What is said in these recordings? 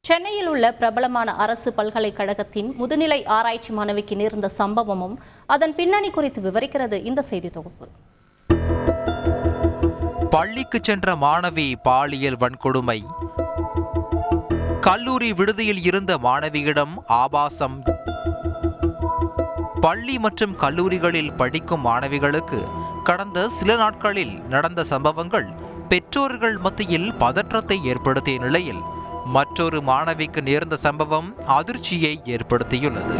சென்னையில் உள்ள பிரபலமான அரசு பல்கலைக்கழகத்தின் முதுநிலை ஆராய்ச்சி மாணவிக்கு நேர்ந்த சம்பவமும் அதன் பின்னணி குறித்து விவரிக்கிறது இந்த செய்தி தொகுப்பு. பள்ளிக்கு சென்ற மாணவி பாலியல் வன்கொடுமை, கல்லூரி விடுதியில் இருந்த மாணவியிடம் ஆபாசம். பள்ளி மற்றும் கல்லூரிகளில் படிக்கும் மாணவிகளுக்கு கடந்த சில நாட்களில் நடந்த சம்பவங்கள் பெற்றோர்கள் மத்தியில் பதற்றத்தை ஏற்படுத்திய நிலையில் மற்றொரு மாணவிக்கு நேர்ந்த சம்பவம் அதிர்ச்சியை ஏற்படுத்தியுள்ளது.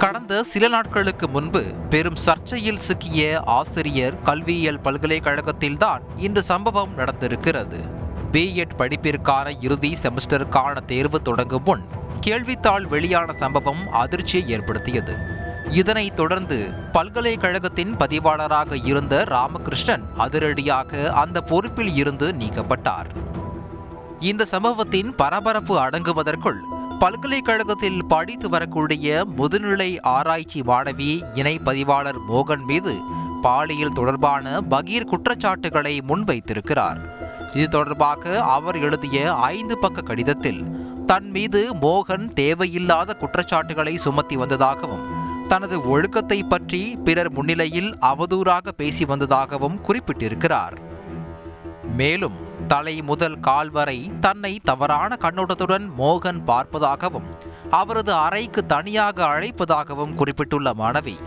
கடந்த சில நாட்களுக்கு முன்பு பெரும் சர்ச்சையில் சிக்கிய ஆசிரியர் கல்வியியல் பல்கலைக்கழகத்தில்தான் இந்த சம்பவம் நடந்திருக்கிறது. B.Ed படிப்பிற்கான இறுதி செமஸ்டருக்கான தேர்வு தொடங்கும் முன் கேள்வித்தாள் வெளியான சம்பவம் அதிர்ச்சியை ஏற்படுத்தியது. இதனைத் தொடர்ந்து பல்கலைக்கழகத்தின் பதிவாளராக இருந்த ராமகிருஷ்ணன் அதிரடியாக அந்த பொறுப்பில் இருந்து நீக்கப்பட்டார். இந்த சம்பவத்தின் பரபரப்பு அடங்குவதற்குள் பல்கலைக்கழகத்தில் படித்து வரக்கூடிய முதுநிலை ஆராய்ச்சி மாணவி இணை பதிவாளர் மோகன் மீது பாலியல் தொடர்பான பகீர் குற்றச்சாட்டுகளை முன்வைத்திருக்கிறார். இது தொடர்பாக அவர் எழுதிய 5 பக்க கடிதத்தில் தன் மீது மோகன் தேவையில்லாத குற்றச்சாட்டுகளை சுமத்தி வந்ததாகவும் தனது ஒழுக்கத்தை பற்றி பிறர் முன்னிலையில் அவதூறாக பேசி வந்ததாகவும் குறிப்பிட்டிருக்கிறார். மேலும் தலை முதல் கால் வரை தன்னை தவறான கண்ணோட்டத்துடன் மோகன் பார்ப்பதாகவும் அவரது அறைக்கு தனியாக அழைப்பதாகவும் குறிப்பிட்டுள்ள மாணவி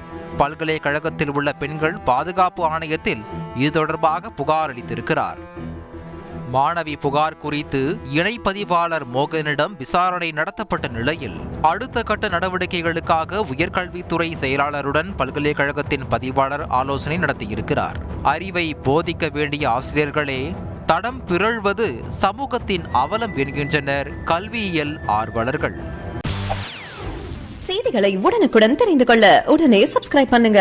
பல்கலைக்கழகத்தில் உள்ள பெண்கள் பாதுகாப்பு ஆணையத்தில் இது தொடர்பாக புகார் அளித்திருக்கிறார். மாணவி புகார் குறித்து இணை பதிவாளர் மோகனிடம் விசாரணை நடத்தப்பட்ட நிலையில் அடுத்த கட்ட நடவடிக்கைகளுக்காக உயர்கல்வித்துறை செயலாளருடன் பல்கலைக்கழகத்தின் பதிவாளர் ஆலோசனை நடத்தியிருக்கிறார். அறிவை போதிக்க வேண்டிய ஆசிரியர்களே தடம் பிறழ்வது சமூகத்தின் அவலம் என்கின்றனர் கல்வியியல் ஆர்வலர்கள். செய்திகளை உடனுக்குடன் தெரிந்து கொள்ள உடனே சப்ஸ்கிரைப் பண்ணுங்க.